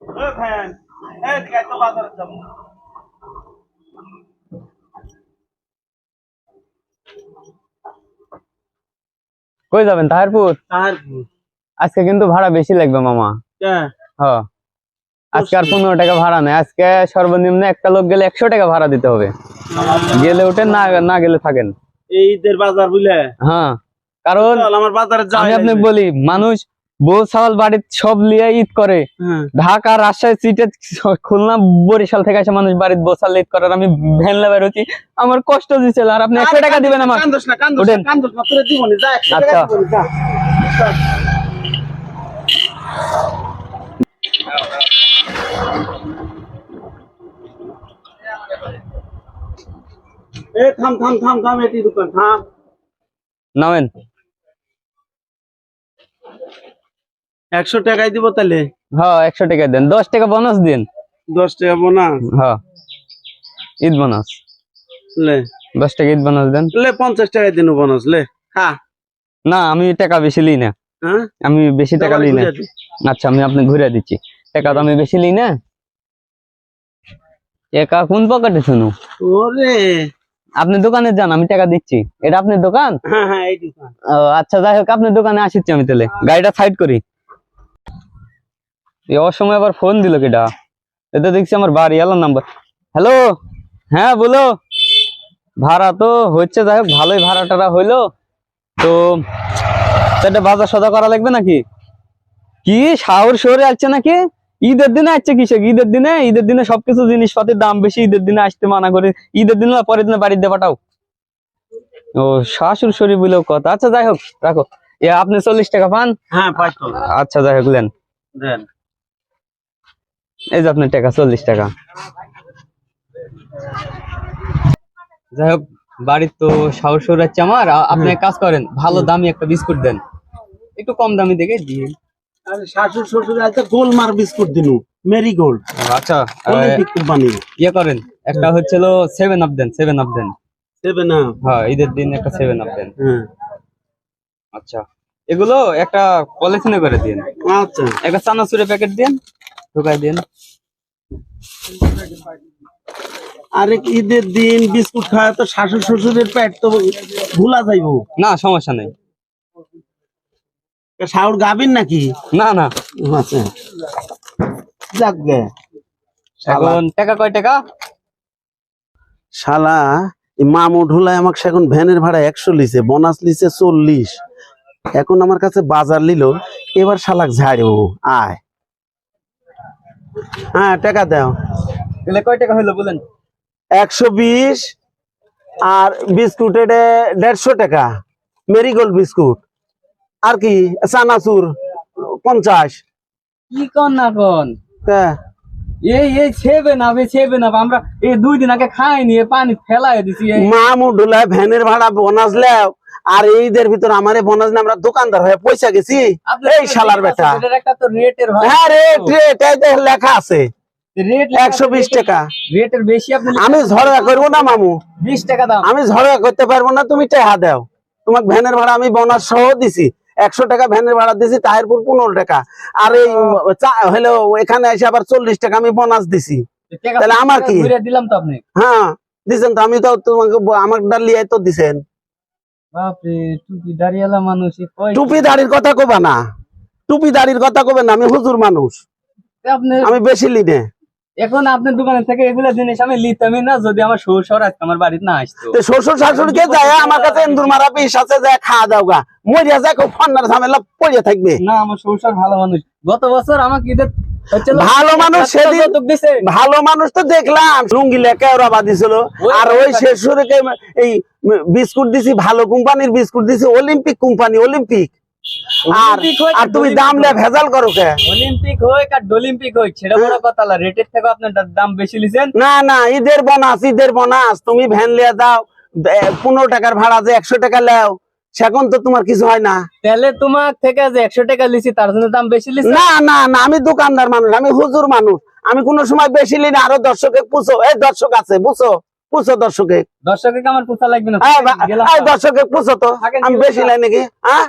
কই যাবেন? তাহারপুর। আজকে কিন্তু ভাড়া বেশি লাগবে মামা। হ্যাঁ, আজকে আর 15 টাকা ভাড়া নেই। আজকে সর্বনিম্ন একটা লোক গেলে 100 টাকা ভাড়া দিতে হবে। গেলে উঠেন, না গেলে থাকেন। এই ঈদের বাজার বুঝলে? হ্যাঁ, কারণ আমার বাজারে আমি আপনাকে বলি, মানুষ বউ ছাওয়াল বাড়ির সব লিয়ে ঈদ করে। ঢাকা, রাজশাহী, সিলেট, খুলনা, বরিশাল থেকে আসে মানুষ বাড়ির বউ ছাওয়াল ঈদ করে। আমি ভ্যান লেবার হচ্ছি, আমার কষ্ট দিচ্ছিল। আর আপনি 100 টাকা দিবেন আমার? আচ্ছা, থাম এটি দোকান থাম। নামেন। 100 টাকাই দিব তাহলে? হ্যাঁ, 100 টাকা দেন। 10 টাকা বোনাস দিন। 10 টাকা বোনাস? হ্যাঁ, ঈদ বোনাস। লে 10 টাকা ঈদ বোনাস দেন। লে 50 টাকাই দিন বোনাস। লে খা। না, আমি টাকা বেশি লিই না। আমি বেশি টাকা লিই না। আচ্ছা, আমি আপনাকে ঘুরে দিচ্ছি। টাকা তো আমি বেশি লিই না। টাকা কোন পকেটে শুনো? ওরে, আপনি দোকানে যান, আমি টাকা দিচ্ছি। এটা আপনার দোকান? হ্যাঁ এই দোকান। আচ্ছা, যাই হোক, আপনার দোকানে আসছি আমি। তাহলে গাড়িটা সাইড করি। এই অসময় আবার ফোন দিল কেটা? এটা দেখছি আমার বাড়ি এলার নাম্বার। হ্যালো, হ্যাঁ বলো। ভাড়া তো হচ্ছে, যাই হোক ভালোই ভাড়া টাড়া হইলো তো। একটা বাজার সদা করা লাগবে নাকি? কি শাহর শহরে আসছে নাকি? ঈদের দিনে আসছে কিসে? ঈদের দিনে সবকিছু জিনিসপাতির দাম বেশি। ঈদের দিনে আসতে মানা করে। ঈদের দিনে পরের দিনে বাড়িতে পাঠাও। ও, শাশুর শরীর বলেও কথা। আচ্ছা, যাই হোক, রাখো। আপনি 40 টাকা পান? হ্যাঁ, পাই তো। আচ্ছা, যাই হোক, দেন। এই যে আপনার টাকা, 40 টাকা। যাই হোক, বাড়ির তো শাহর শহর আছে আমার। আপনি এক কাজ করেন, ভালো দামি একটা বিস্কুট দেন, একটু কম দামি দেখে দিয়ে। আরে শাশুড় শ্বশুর আছে, গোলমার বিস্কুট দিনু, মেরি গোল্ড। আচ্ছা, অলিম্পিক কোম্পানি। ইয়ে করেন, একটা হচ্ছিল 7 আপ দেন। 7 আপ দেন। 7 আপ? হ্যাঁ, ঈদের দিন একটা 7 আপ দেন। আচ্ছা, এগুলো একটা পলিথিনে করে দিন। আচ্ছা, একটা চানাচুরের প্যাকেট দিন, ঢোকাই দিন। আরে ঈদের দিন বিস্কুট খাওয়া তো শাশুড় শ্বশুরের পেট তো ভুলা যাইব না। সমস্যা নেই। শাহুর গাবিন নাকি? না না। আচ্ছা, যাক গে। এখন টাকা কয় টাকা? শালা মামু ঢুলাই আমাকে এখন ভ্যানের ভাড়া 100 লিছে, বোনাস লিছে 40। এখন আমার কাছে বাজার লিল, এবার শালাক ঝাড়ো আয়। হ্যাঁ, টাকা দাও। তাহলে কয় টাকা হইলো বলেন? 120। আর বিস্কুট 150 টাকা, মেরিগোল্ড বিস্কুট। আর কি চানাচুর 50। কি কোন না কোন? এই 7 আপ, 7 আপ আমরা এই 2 দিন আগে খাইনি, পানি ফেলাই দিছি। মামু ঢুলাই ভ্যানের ভাড়া বোনাস লেও, আর এইদের ভিতর আমারে বোনাস না, আমরা দোকানদার হয়ে পয়সা গেছি। এই শালার বেটা। একটা তো রেটের ভাই। হ্যাঁ, রেট লেখা আছে। রেট 120 টাকা। রেটের বেশি আপনি। আমি ঝগড়া করবো না মামু, 20 টাকা দাম। আমি ঝগড়া করতে পারবো না, তুমি টাকা দাও। তোমাকে ভ্যানের ভাড়া আমি বোনাস সহ দিছি। 100 টাকা ভ্যানের ভাড়া দিছি, তাহিরপুর 15 টাকা। আর এই হলো এখানে এসে আবার 40 টাকা আমি বোনাস দিছি। তাহলে আমার কি? দিলাম তো আপনি। হ্যাঁ, দিছেন তো। আমি তো তোমাকে আমার ডালিয়ে তো দিছেন। বাপরে, টুপি দাড়িওয়ালা মানুষ। টুপি দাড়ির কথা কবে না, টুপি দাড়ির কথা কবে না। আমি হুজুর মানুষ, আমি বেশি লিনে। এখন আপনার দোকানে থেকে এগুলা জিনিস আমি লিতামই না যদি আমার শ্বশুর আজকে আমার বাড়িতে না আসতো। শ্বশুর শাশুড়িকে যায় আমার কাছে এন্দুর মারা পিস আছে, যায় খাওয়া দাও গা, মরিয়া যায় খুব ঠান্ডার ঝামেলা পড়ে থাকবে। না, আমার শ্বশুর ভালো মানুষ। গত বছর আমাকে ঈদের ভালো মানুষ, সেদিন ভালো মানুষ তো দেখলাম, লুঙ্গি লেখা ওরা বাঁধিছিল। আর ওই শ্বশুরকে এই বিস্কুট দিছি, ভালো কোম্পানির বিস্কুট দিছি, অলিম্পিক কোম্পানি, অলিম্পিক। আর তুমি দাম লে ভেজাল করো কে? অলিম্পিক হোক আর ডলিম্পিক হোক, সেটা বড় কথা না। রেটের থেকে আপনার দাম বেশি লিছেন। না না, ঈদের বোনাস। তুমি ভ্যান লিয়ে দাও, 15 টাকার ভাড়া যে 100 টাকা লেও, সেখন তো তোমার কিছু হয় না। তাহলে তোমার থেকে যে 100 টাকা লিছি তার জন্য দাম বেশি লিছি? না না না, আমি দোকানদার মানুষ, আমি হুজুর মানুষ, আমি কোন সময় বেশি লি না। আরো দর্শকে পুছো, এই দর্শক আছে, পুছো দর্শকে। দর্শকে আমার পুছা লাগবে না। দর্শকে পুছো তো, আমি বেশি লাই নাকি? হ্যাঁ,